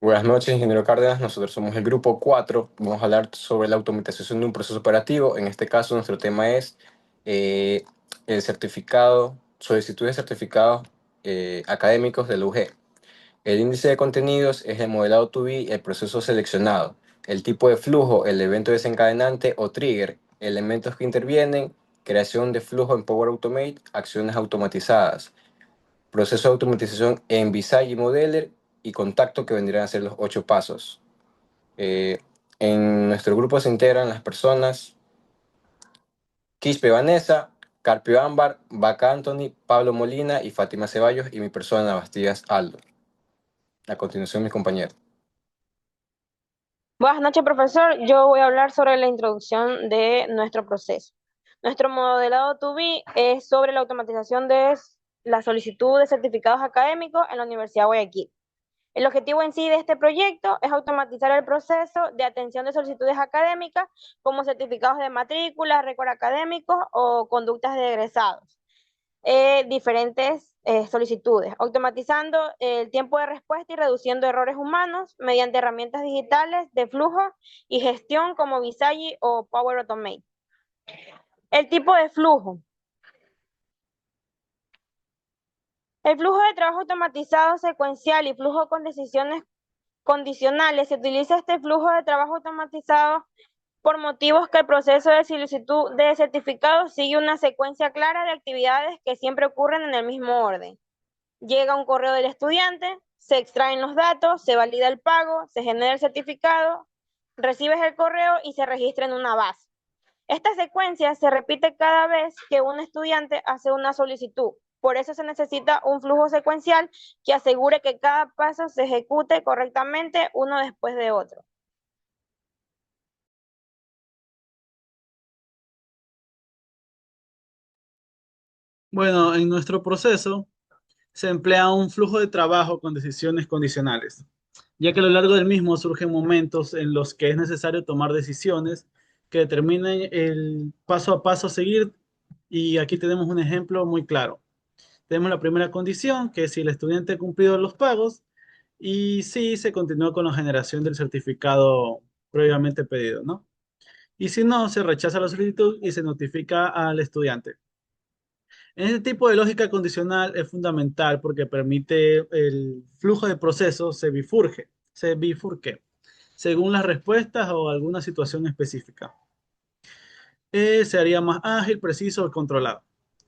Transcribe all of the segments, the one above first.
Buenas noches, ingeniero Cárdenas. Nosotros somos el grupo 4. Vamos a hablar sobre la automatización de un proceso operativo. En este caso, nuestro tema es eh, el certificado, solicitud de certificados académicos del UG. El índice de contenidos es el modelado to be, el proceso seleccionado, el tipo de flujo, el evento desencadenante o trigger, elementos que intervienen, creación de flujo en Power Automate, acciones automatizadas, proceso de automatización en Visage y Modeler y contacto que vendrían a ser los 8 pasos. Eh, en nuestro grupo se integran las personas Quispe Vanessa, Carpio Ámbar, Vaca Anthony, Pablo Molina y Fátima Ceballos y mi persona Bastías Aldo. A continuación, mis compañeros. Buenas noches, profesor. Yo voy a hablar sobre la introducción de nuestro proceso. Nuestro modelado 2B es sobre la automatización de la solicitud de certificados académicos en la Universidad de Guayaquil. El objetivo en sí de este proyecto es automatizar el proceso de atención de solicitudes académicas como certificados de matrícula, récord académicos o conductas de egresados diferentes solicitudes, automatizando el tiempo de respuesta y reduciendo errores humanos mediante herramientas digitales de flujo y gestión como Visage o Power Automate. El tipo de flujo. El flujo de trabajo automatizado secuencial y flujo con decisiones condicionales. Se utiliza este flujo de trabajo automatizado por motivos que el proceso de solicitud de certificado sigue una secuencia clara de actividades que siempre ocurren en el mismo orden. Llega un correo del estudiante, se extraen los datos, se valida el pago, se genera el certificado, recibes el correo y se registra en una base. Esta secuencia se repite cada vez que un estudiante hace una solicitud. Por eso se necesita un flujo secuencial que asegure que cada paso se ejecute correctamente uno después de otro. Bueno, en nuestro proceso se emplea un flujo de trabajo con decisiones condicionales, ya que a lo largo del mismo surgen momentos en los que es necesario tomar decisiones que determinen el paso a paso a seguir. Y aquí tenemos un ejemplo muy claro. Tenemos la primera condición, que es si el estudiante ha cumplido los pagos y si se continúa con la generación del certificado previamente pedido, ¿no? Y si no, se rechaza la solicitud y se notifica al estudiante. En este tipo de lógica condicional es fundamental porque permite el flujo de procesos se bifurque según las respuestas o alguna situación específica. Se haría más ágil, preciso y controlado.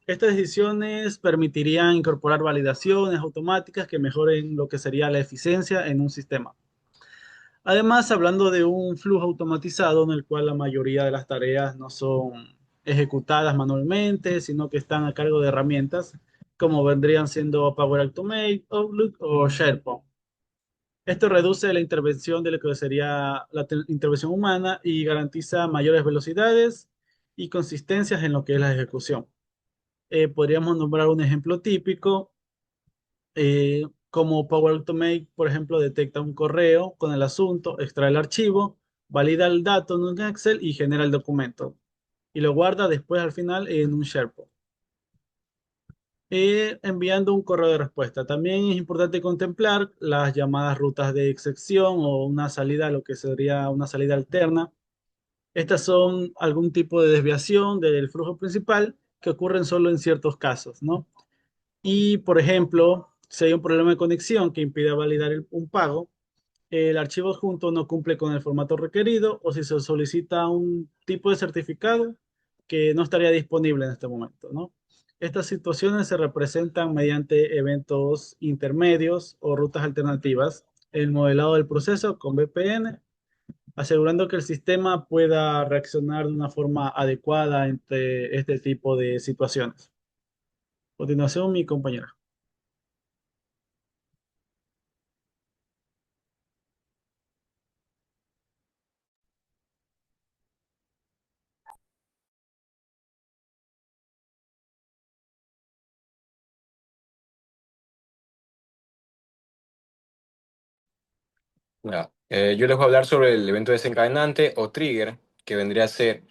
Estas decisiones permitirían incorporar validaciones automáticas que mejoren lo que sería la eficiencia en un sistema. Además, hablando de un flujo automatizado en el cual la mayoría de las tareas no son ejecutadas manualmente, sino que están a cargo de herramientas como vendrían siendo Power Automate, Outlook o SharePoint. Esto reduce la intervención de lo que sería la intervención humana y garantiza mayores velocidades y consistencias en lo que es la ejecución. Podríamos nombrar un ejemplo típico como Power Automate, por ejemplo, detecta un correo con el asunto, extrae el archivo, valida el dato en un Excel y genera el documento. Y lo guarda después al final en un SharePoint. Enviando un correo de respuesta. También es importante contemplar las llamadas rutas de excepción o una salida, lo que sería una salida alterna. Estas son algún tipo de desviación del flujo principal que ocurren solo en ciertos casos, ¿no? Y, por ejemplo, si hay un problema de conexión que impide validar un pago, el archivo adjunto no cumple con el formato requerido o si se solicita un tipo de certificado que no estaría disponible en este momento, ¿no? Estas situaciones se representan mediante eventos intermedios o rutas alternativas, el modelado del proceso con VPN, asegurando que el sistema pueda reaccionar de una forma adecuada ante este tipo de situaciones. A continuación, mi compañera. Ya. Yo les voy a hablar sobre el evento desencadenante o trigger, que vendría a ser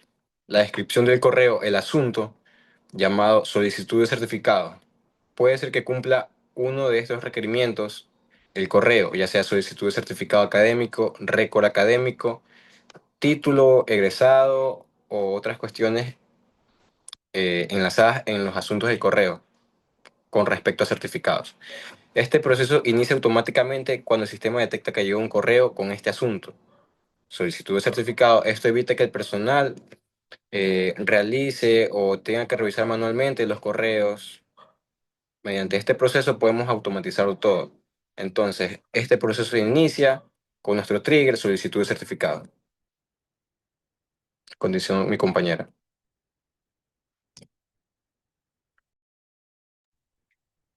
la descripción del correo, el asunto, llamado solicitud de certificado. Puede ser que cumpla uno de estos requerimientos el correo, ya sea solicitud de certificado académico, récord académico, título, egresado o otras cuestiones enlazadas en los asuntos del correo con respecto a certificados. Este proceso inicia automáticamente cuando el sistema detecta que llegó un correo con este asunto. Solicitud de certificado. Esto evita que el personal realice o tenga que revisar manualmente los correos. Mediante este proceso podemos automatizarlo todo. Entonces, este proceso inicia con nuestro trigger, solicitud de certificado. Condición mi compañera.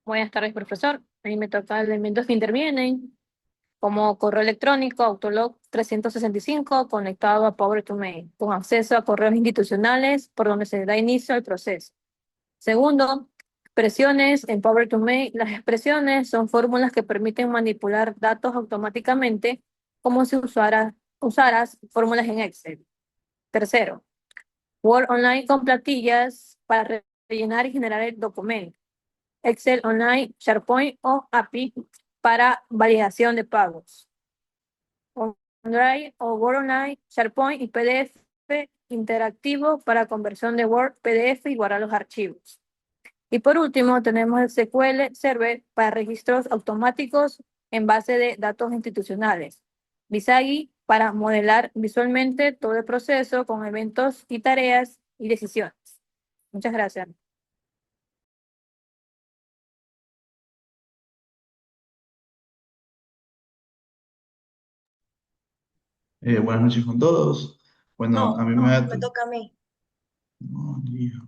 Buenas tardes, profesor. A mí me toca elementos que intervienen, como correo electrónico, Autolog 365, conectado a Power to Mail, con acceso a correos institucionales por donde se da inicio al proceso. Segundo, expresiones en Power to Mail. Las expresiones son fórmulas que permiten manipular datos automáticamente, como si usaras fórmulas en Excel. Tercero, Word Online con plantillas para rellenar y generar el documento. Excel Online, SharePoint o API para validación de pagos. OneDrive o Word Online, SharePoint y PDF interactivo para conversión de Word, PDF y guardar los archivos. Y por último, tenemos el SQL Server para registros automáticos en base de datos institucionales. Visagi para modelar visualmente todo el proceso con eventos y tareas y decisiones. Muchas gracias. Buenas noches con todos. Bueno, a mí me va Me a... toca a mí. No, hijo.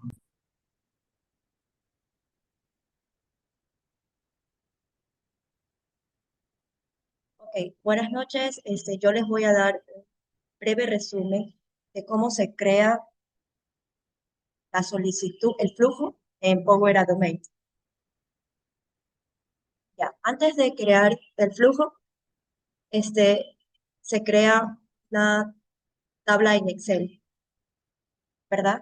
Ok, buenas noches. Yo les voy a dar un breve resumen de cómo se crea la solicitud, el flujo en Power Automate. Ya, antes de crear el flujo, se crea una tabla en Excel, ¿verdad?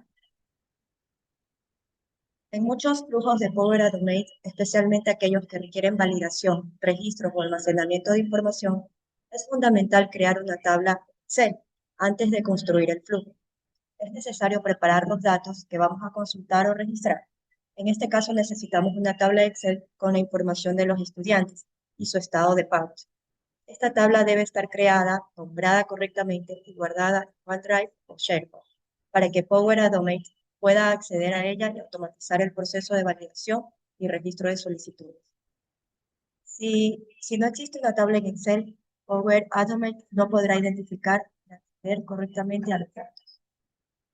En muchos flujos de Power Automate, especialmente aquellos que requieren validación, registro o almacenamiento de información, es fundamental crear una tabla Excel antes de construir el flujo. Es necesario preparar los datos que vamos a consultar o registrar. En este caso necesitamos una tabla Excel con la información de los estudiantes y su estado de pagos. Esta tabla debe estar creada, nombrada correctamente y guardada en OneDrive o SharePoint para que Power Automate pueda acceder a ella y automatizar el proceso de validación y registro de solicitudes. Si no existe una tabla en Excel, Power Automate no podrá identificar y acceder correctamente a los datos.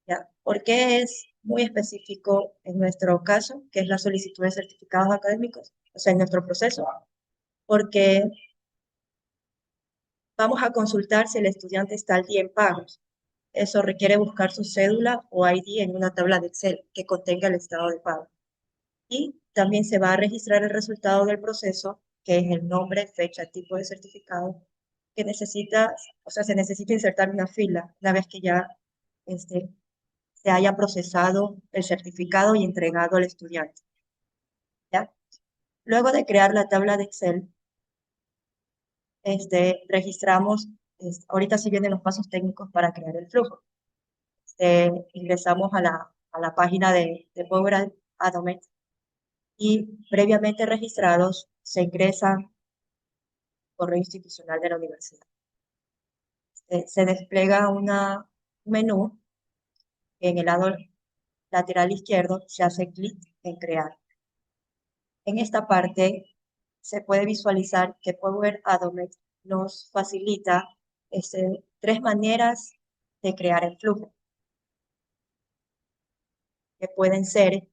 ¿Ya? ¿Por qué es muy específico en nuestro caso, que es la solicitud de certificados académicos? O sea, en nuestro proceso, porque vamos a consultar si el estudiante está al día en pagos. Eso requiere buscar su cédula o ID en una tabla de Excel que contenga el estado de pago. Y también se va a registrar el resultado del proceso, que es el nombre, fecha, tipo de certificado, que se necesita insertar una fila una vez que ya se haya procesado el certificado y entregado al estudiante. ¿Ya? Luego de crear la tabla de Excel, registramos, ahorita sí vienen los pasos técnicos para crear el flujo. Ingresamos a la página de Power Automate y previamente registrados se ingresan correo institucional de la universidad. Se despliega un menú en el lado lateral izquierdo, se hace clic en crear. En esta parte se puede visualizar que Power Automate nos facilita tres maneras de crear el flujo, que pueden ser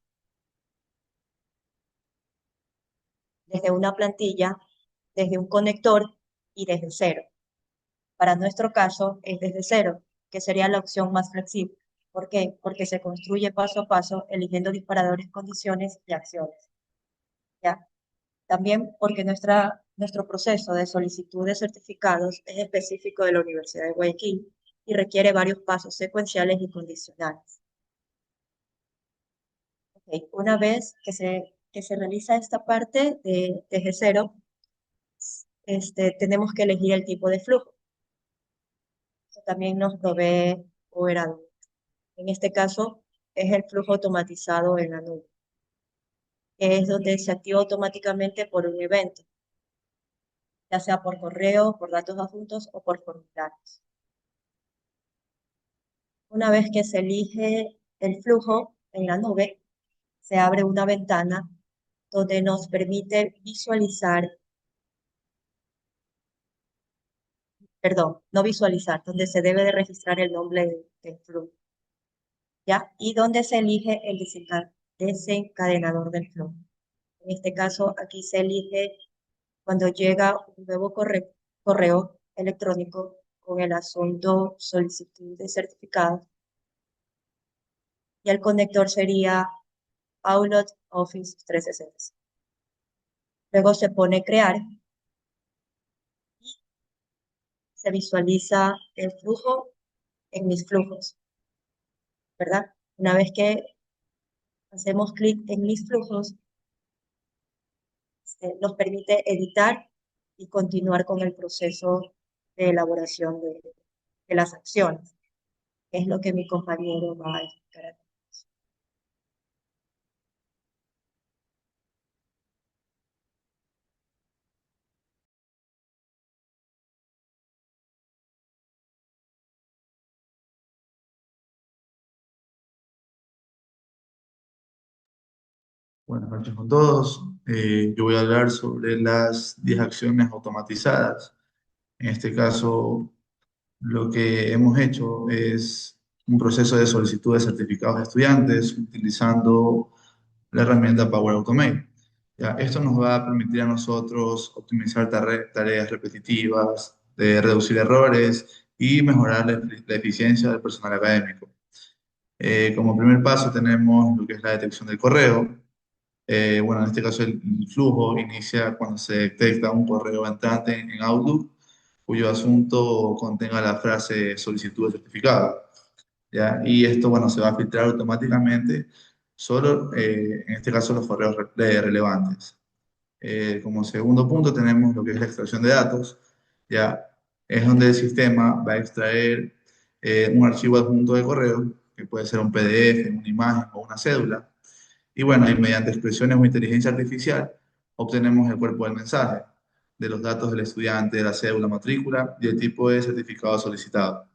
desde una plantilla, desde un conector y desde cero. Para nuestro caso es desde cero, que sería la opción más flexible. ¿Por qué? Porque se construye paso a paso eligiendo disparadores, condiciones y acciones. ¿Ya? También porque nuestro proceso de solicitud de certificados es específico de la Universidad de Guayaquil y requiere varios pasos secuenciales y condicionales. Okay. Una vez que se realiza esta parte desde cero, tenemos que elegir el tipo de flujo. Eso también nos provee Power Automate. En este caso, es el flujo automatizado en la nube, que es donde se activa automáticamente por un evento, ya sea por correo, por datos adjuntos o por formularios. Una vez que se elige el flujo en la nube, se abre una ventana donde nos permite visualizar, perdón, no visualizar, donde se debe de registrar el nombre del flujo, ¿ya? Y donde se elige el desencadenador del flujo. En este caso, aquí se elige cuando llega un nuevo correo electrónico con el asunto solicitud de certificado, y el conector sería Outlook Office 365. Luego se pone crear y se visualiza el flujo en mis flujos, ¿verdad? Una vez que hacemos clic en mis flujos, nos permite editar y continuar con el proceso de elaboración de las acciones, que es lo que mi compañero va a explicar. Buenas noches con todos. Yo voy a hablar sobre las 10 acciones automatizadas. En este caso, lo que hemos hecho es un proceso de solicitud de certificados de estudiantes utilizando la herramienta Power Automate. Ya, esto nos va a permitir a nosotros optimizar tareas repetitivas, de reducir errores y mejorar la eficiencia del personal académico. Como primer paso tenemos lo que es la detección del correo. Bueno, en este caso el flujo inicia cuando se detecta un correo entrante en Outlook cuyo asunto contenga la frase solicitud de certificado, ¿ya? Y esto, bueno, se va a filtrar automáticamente solo, en este caso, los correos relevantes. Como segundo punto tenemos lo que es la extracción de datos, ¿ya? Es donde el sistema va a extraer un archivo adjunto de correo, que puede ser un PDF, una imagen o una cédula, y bueno, y mediante expresiones o inteligencia artificial obtenemos el cuerpo del mensaje, de los datos del estudiante, de la cédula, matrícula y el tipo de certificado solicitado.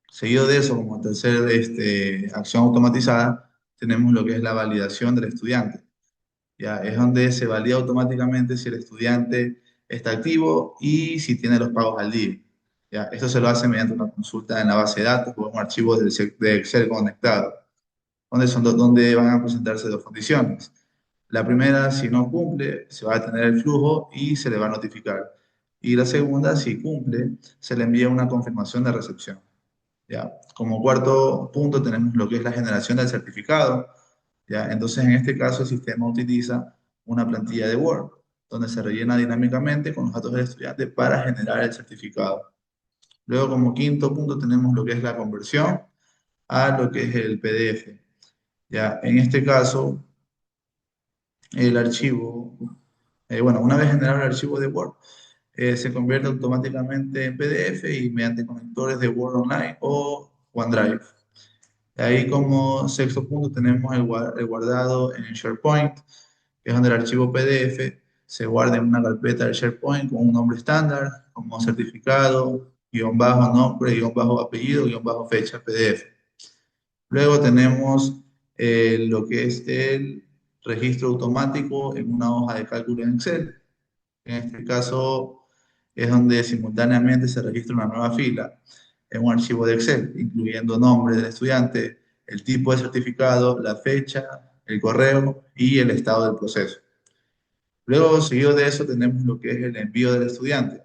Seguido de eso, como tercer acción automatizada, tenemos lo que es la validación del estudiante. Ya, es donde se valida automáticamente si el estudiante está activo y si tiene los pagos al día. Ya, esto se lo hace mediante una consulta en la base de datos o un archivo de Excel conectado donde van a presentarse dos condiciones. La primera, si no cumple, se va a tener el flujo y se le va a notificar. Y la segunda, si cumple, se le envía una confirmación de recepción. ¿Ya? Como cuarto punto tenemos lo que es la generación del certificado. ¿Ya? Entonces, en este caso, el sistema utiliza una plantilla de Word, donde se rellena dinámicamente con los datos del estudiante para generar el certificado. Luego, como quinto punto, tenemos lo que es la conversión a lo que es el PDF. Ya, en este caso, el archivo, bueno, una vez generado el archivo de Word, se convierte automáticamente en PDF y mediante conectores de Word Online o OneDrive. Ahí como sexto punto tenemos el guardado en SharePoint, que es donde el archivo PDF se guarda en una carpeta de SharePoint con un nombre estándar, como certificado, guión bajo nombre, guión bajo apellido, guión bajo fecha PDF. Luego tenemos lo que es el registro automático en una hoja de cálculo en Excel. En este caso es donde simultáneamente se registra una nueva fila en un archivo de Excel, incluyendo nombre del estudiante, el tipo de certificado, la fecha, el correo y el estado del proceso. Luego, seguido de eso, tenemos lo que es el envío del estudiante.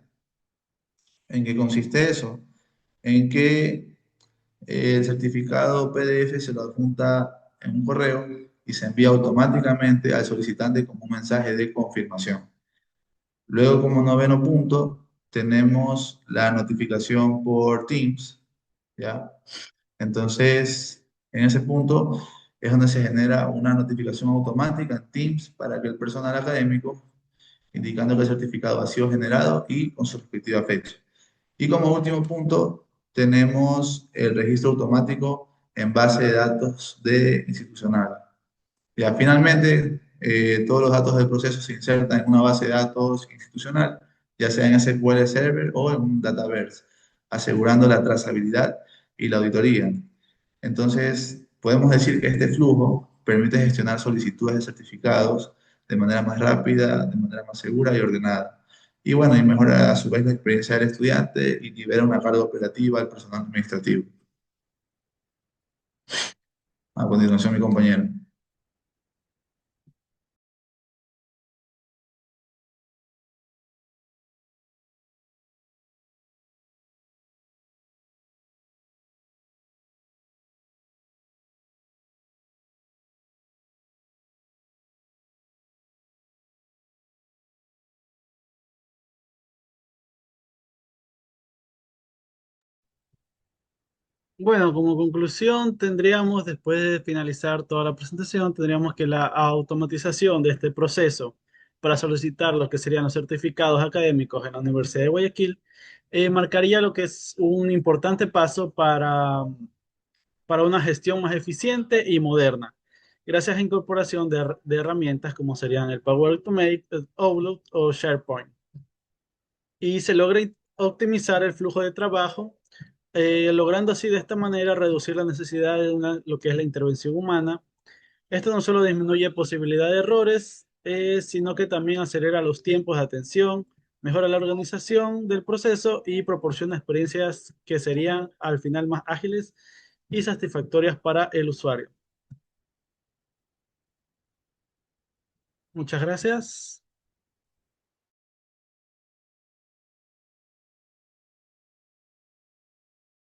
¿En qué consiste eso? En que el certificado PDF se lo adjunta en un correo y se envía automáticamente al solicitante como un mensaje de confirmación. Luego, como noveno punto, tenemos la notificación por Teams, ¿ya? Entonces, en ese punto es donde se genera una notificación automática en Teams para que el personal académico indicando que el certificado ha sido generado y con su respectiva fecha. Y como último punto, tenemos el registro automático en base de datos de institucional. Ya, finalmente, todos los datos del proceso se insertan en una base de datos institucional, ya sea en SQL Server o en un Dataverse, asegurando la trazabilidad y la auditoría. Entonces, podemos decir que este flujo permite gestionar solicitudes de certificados de manera más rápida, de manera más segura y ordenada. Y bueno, y mejora a su vez la experiencia del estudiante y libera una carga operativa al personal administrativo. A continuación, mi compañero. Bueno, como conclusión, tendríamos, después de finalizar toda la presentación, tendríamos que la automatización de este proceso para solicitar lo que serían los certificados académicos en la Universidad de Guayaquil marcaría lo que es un importante paso para una gestión más eficiente y moderna, gracias a la incorporación de herramientas como serían el Power Automate, el Outlook o SharePoint. Y se logra optimizar el flujo de trabajo logrando así de esta manera reducir la necesidad de lo que es la intervención humana. Esto no solo disminuye posibilidad de errores, sino que también acelera los tiempos de atención, mejora la organización del proceso y proporciona experiencias que serían al final más ágiles y satisfactorias para el usuario. Muchas gracias.